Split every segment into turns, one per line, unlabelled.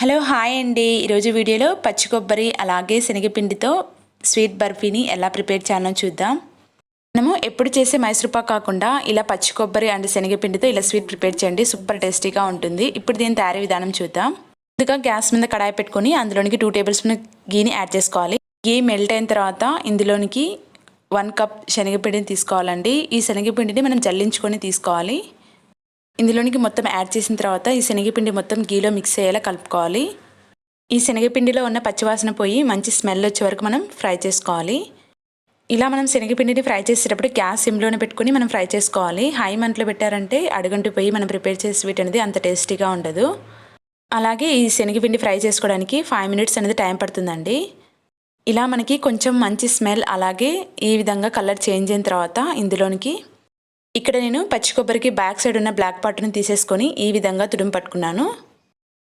Hello hi అండి. ఈరోజు వీడియోలో పచ్చి కొబ్బరి అలాగే శనగపిండితో స్వీట్ బర్ఫీని ఎలా ప్రిపేర్ చేయాలో చూద్దాం. మనము ఎప్పుడు చేసే మైసూర్పాక్ కాకుండా ఇలా పచ్చి కొబ్బరి అండ్ శనగపిండితో ఇలా స్వీట్ ప్రిపేర్ చేయండి, సూపర్ టేస్టీగా ఉంటుంది. ఇప్పుడు దీని తయారీ విధానం చూద్దాం. ముందుగా గ్యాస్ మీద కడాయి పెట్టుకొని అందులోనికి 2 టేబుల్ స్పూన్ గీని యాడ్ చేసుకోవాలి. గీ మెల్ట్ అయిన తర్వాత ఇందులోనికి 1 కప్ శనగపిండిని తీసుకోవాలండి. ఈ శనగపిండిని మనం జల్లించుకొని తీసుకోవాలి. ఇందులోనికి మొత్తం యాడ్ చేసిన తర్వాత ఈ శనగపిండి మొత్తం గీలో మిక్స్ అయ్యేలా కలుపుకోవాలి. ఈ శనగపిండిలో ఉన్న పచ్చివాసన పోయి మంచి స్మెల్ వచ్చే వరకు మనం ఫ్రై చేసుకోవాలి. ఇలా మనం శనగపిండిని ఫ్రై చేసేటప్పుడు గ్యాస్ సిమ్లోనే పెట్టుకొని మనం ఫ్రై చేసుకోవాలి. హై మంటలో పెట్టారంటే అడుగంటిపోయి మనం ప్రిపేర్ చేసే స్వీట్ అనేది అంత టేస్టీగా ఉండదు. అలాగే ఈ శనగపిండి ఫ్రై చేసుకోవడానికి 5 మినిట్స్ అనేది టైం పడుతుందండి. ఇలా మనకి కొంచెం మంచి స్మెల్ అలాగే ఈ విధంగా కలర్ చేంజ్ అయిన తర్వాత ఇందులోనికి ఇక్కడ నేను పచ్చి కొబ్బరికి బ్యాక్ సైడ్ ఉన్న బ్లాక్ పార్ట్ని తీసేసుకొని ఈ విధంగా తుడుము పట్టుకున్నాను.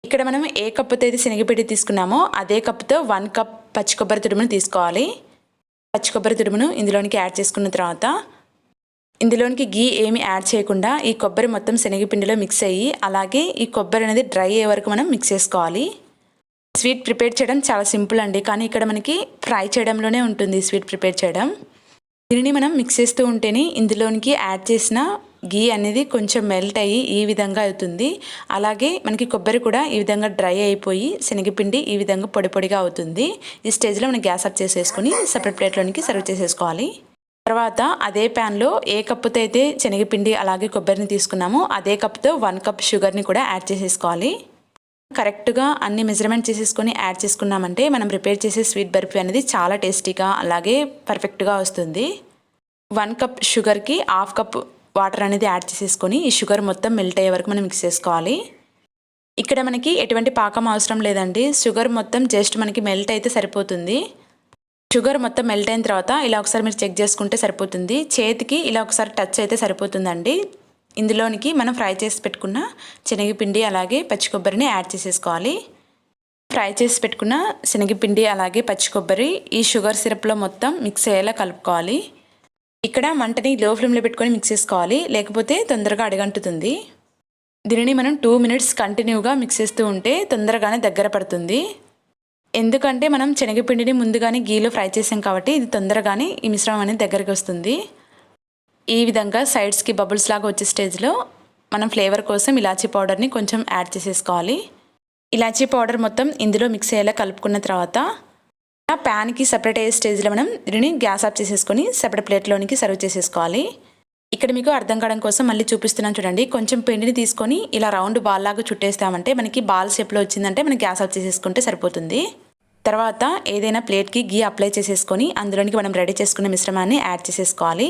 ఇక్కడ మనం ఏ కప్పుతో అయితే శనగపిండి తీసుకున్నామో అదే కప్పుతో 1 కప్ పచ్చి కొబ్బరి తుడుమును తీసుకోవాలి. పచ్చి కొబ్బరి తుడుమును ఇందులోనికి యాడ్ చేసుకున్న తర్వాత ఇందులోనికి గీ ఏమి యాడ్ చేయకుండా ఈ కొబ్బరి మొత్తం శనగపిండిలో మిక్స్ అయ్యి అలాగే ఈ కొబ్బరి అనేది డ్రై అయ్యే వరకు మనం మిక్స్ చేసుకోవాలి. స్వీట్ ప్రిపేర్ చేయడం చాలా సింపుల్ అండి, కానీ ఇక్కడ మనకి ఫ్రై చేయడంలోనే ఉంటుంది స్వీట్ ప్రిపేర్ చేయడం. దీనిని మనం మిక్స్ చేస్తూ ఉంటేనే ఇందులోనికి యాడ్ చేసిన గీ అనేది కొంచెం మెల్ట్ అయ్యి ఈ విధంగా అవుతుంది. అలాగే మనకి కొబ్బరి కూడా ఈ విధంగా డ్రై అయిపోయి శనగపిండి ఈ విధంగా పొడి పొడిగా అవుతుంది. ఈ స్టేజ్లో మనం గ్యాస్ ఆఫ్ చేసేసుకొని సపరేట్ ప్లేట్లోనికి సర్వ్ చేసేసుకోవాలి. తర్వాత అదే ప్యాన్లో ఏ కప్పుతో అయితే శనగపిండి అలాగే కొబ్బరిని తీసుకున్నామో అదే కప్తో 1 కప్ షుగర్ని కూడా యాడ్ చేసేసుకోవాలి. కరెక్ట్గా అన్ని మెజర్మెంట్ చేసేసుకొని యాడ్ చేసుకున్నామంటే మనం ప్రిపేర్ చేసే స్వీట్ బర్ఫీ అనేది చాలా టేస్టీగా అలాగే పర్ఫెక్ట్గా వస్తుంది. 1 కప్ షుగర్కి 1/2 కప్ వాటర్ అనేది యాడ్ చేసేసుకొని ఈ షుగర్ మొత్తం మెల్ట్ అయ్యే వరకు మనం మిక్స్ చేసుకోవాలి. ఇక్కడ మనకి ఎటువంటి పాకం అవసరం లేదండి, షుగర్ మొత్తం జస్ట్ మనకి మెల్ట్ అయితే సరిపోతుంది. షుగర్ మొత్తం మెల్ట్ అయిన తర్వాత ఇలా ఒకసారి మీరు చెక్ చేసుకుంటే సరిపోతుంది. చేతికి ఇలా ఒకసారి టచ్ అయితే సరిపోతుందండి. ఇందులోనికి మనం ఫ్రై చేసి పెట్టుకున్న శనగపిండి అలాగే పచ్చి కొబ్బరిని యాడ్ చేసేసుకోవాలి. ఫ్రై చేసి పెట్టుకున్న శనగపిండి అలాగే పచ్చి కొబ్బరి ఈ షుగర్ సిరప్లో మొత్తం మిక్స్ అయ్యేలా కలుపుకోవాలి. ఇక్కడ మంటని లో ఫ్లేమ్లో పెట్టుకొని మిక్స్ చేసుకోవాలి, లేకపోతే తొందరగా అడుగంటుతుంది. దీనిని మనం 2 మినిట్స్ కంటిన్యూగా మిక్స్ చేస్తూ ఉంటే తొందరగానే దగ్గర పడుతుంది. ఎందుకంటే మనం శనగపిండిని ముందుగానే గీలో ఫ్రై చేసాం కాబట్టి ఇది తొందరగానే ఈ మిశ్రమం అనేది దగ్గరికి వస్తుంది. ఈ విధంగా సైడ్స్కి బబుల్స్ లాగా వచ్చే స్టేజ్లో మనం ఫ్లేవర్ కోసం ఇలాచీ పౌడర్ని కొంచెం యాడ్ చేసేసుకోవాలి. ఇలాచీ పౌడర్ మొత్తం ఇందులో మిక్స్ అయ్యేలా కలుపుకున్న తర్వాత ప్యాన్కి సపరేట్ అయ్యే స్టేజ్లో మనం దీనిని గ్యాస్ ఆఫ్ చేసేసుకొని సపరేట్ ప్లేట్లోనికి సర్వ్ చేసేసుకోవాలి. ఇక్కడ మీకు అర్థం కావడం కోసం మళ్ళీ చూపిస్తున్నాను చూడండి. కొంచెం పిండిని తీసుకొని ఇలా రౌండ్ బాల్ లాగా చుట్టేస్తామంటే మనకి బాల్ షేప్లో వచ్చిందంటే మనం గ్యాస్ ఆఫ్ చేసేసుకుంటే సరిపోతుంది. తర్వాత ఏదైనా ప్లేట్కి గీ అప్లై చేసేసుకొని అందులోనికి మనం రెడీ చేసుకున్న మిశ్రమాన్ని యాడ్ చేసేసుకోవాలి.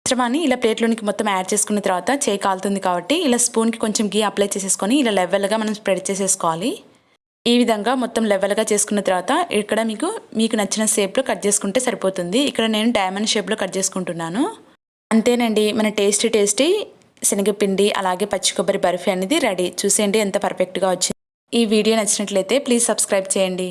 మిశ్రమాన్ని ఇలా ప్లేట్లోనికి మొత్తం యాడ్ చేసుకున్న తర్వాత చేయి కాలుతుంది కాబట్టి ఇలా స్పూన్కి కొంచెం గీ అప్లై చేసేసుకొని ఇలా లెవెల్గా మనం స్ప్రెడ్ చేసేసుకోవాలి. ఈ విధంగా మొత్తం లెవెల్గా చేసుకున్న తర్వాత ఇక్కడ మీకు నచ్చిన షేప్లో కట్ చేసుకుంటే సరిపోతుంది. ఇక్కడ నేను డైమండ్ షేప్లో కట్ చేసుకుంటున్నాను. అంతేనండి, మన టేస్టీ శనగపిండి అలాగే పచ్చి కొబ్బరి బర్ఫీ అనేది రెడీ. చూసేయండి ఎంత పర్ఫెక్ట్గా వచ్చింది. ఈ వీడియో నచ్చినట్లయితే ప్లీజ్ సబ్స్క్రైబ్ చేయండి.